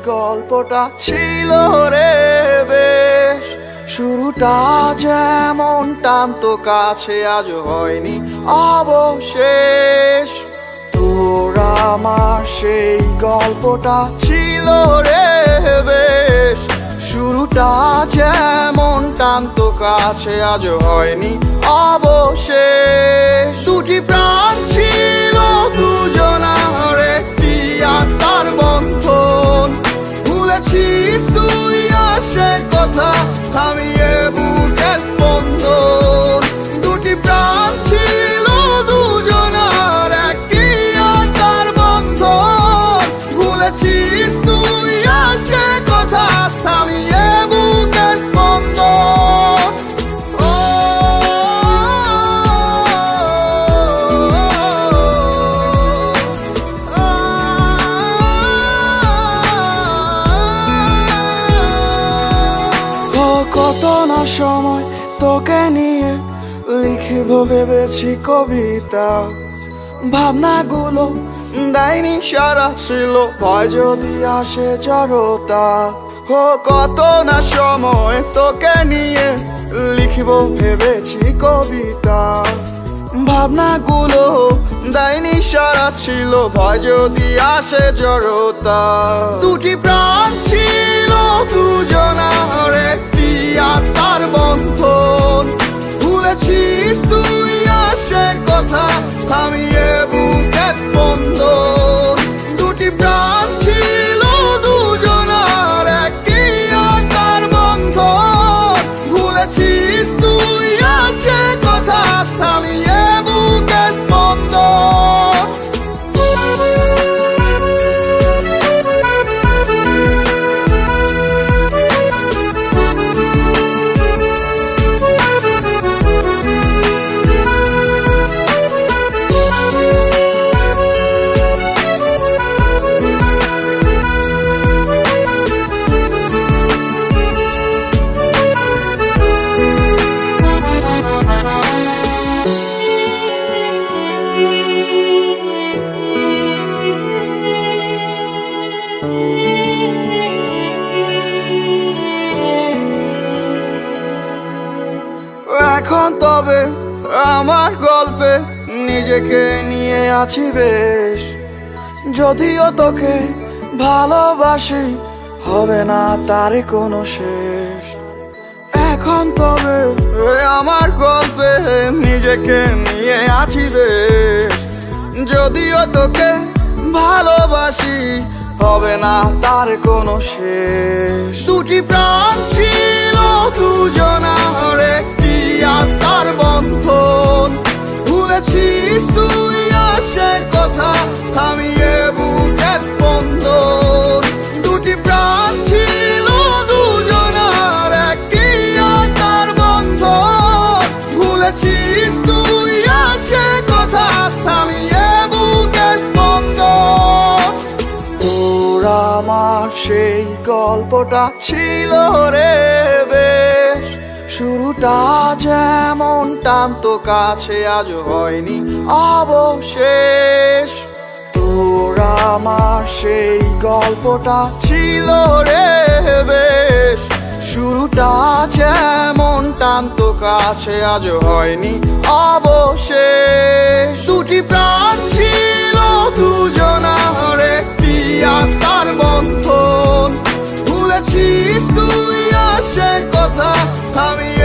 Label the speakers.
Speaker 1: গল্পটা ছিল রে বেশ, শুরুটা যেমন টানতো কাছে আজ হয়নি অবশেষ। তোর আমার সেই গল্পটা ছিল রে বেশ, শুরুটা যেমন টানতো কাছে আজ হয়নি অবশেষ। দুটি প্রাণ ছিল দুজনার একটি আত্মার বন্ধন, ভুলেছিস তুই আর সে কথা থামিয়ে বুকের স্পন্দন। দুটি প্রাণ ছিল দুজনার একটি আত্মার বন্ধন, ভুলেছিস তুই আর সে কথা থামিয়ে বুকের স্পন্দন। কত না সময় তোকে নিয়ে লিখিব ভেবেছি কবিতা, ভাবনাগুলো দেয়নি সারা ছিল ভয় যদি আসে জড়তা। কত না সময় তোকে নিয়ে লিখিব ভেবেছি কবিতা, ভাবনাগুলো দেয়নি সারা ছিল ভয় যদি আসে জড়তা। দুটি প্রাণ ছিল দুজনার একটি আত্মার বন্ধন, ভুলেছিস তুই আর সে কথা থামিয়ে বুকের স্পন্দন। দুটি প্রাণ ছিল দুজনার একটি আত্মার বন্ধন, ভুলেছিস তুই আর সে কথা থামিয়ে বুকের স্পন্দন। এখন তবে আমার গল্পে নিজেকে নিয়ে আছি বেশ, যদিও তোকে ভালোবাসি হবে না তার কোনো শেষ। এখন তবে আমার গল্পে নিজেকে নিয়ে আছি বেশ, যদিও তোকে ভালোবাসি হবে না তার কোনো শেষ। দুটি প্রাণ ছিল দুজনার একটি আত্মার বন্ধন, ভুলেছিস তুই আর সে কথা থামিয়ে বুকের স্পন্দন। দুটি প্রাণ ছিল দুজনার একটি আত্মার বন্ধন, ভুলেছিস তুই আর সে কথা থামিয়ে বুকের স্পন্দন। তোর আমার সেই গল্পটা ছিল রে বেশ, শুরুটা যেমন টানতো কাছে আজ হয়নি অবশেষ। তোর আমার সেই গল্পটা ছিল রে বেশ, শুরুটা যেমন টানতো কাছে আজ হয়নি অবশেষ। দুটি প্রাণ ছিল দুজনার একটি আত্মার বন্ধন, ভুলেছিস তুই আর সে কথা থামিয়ে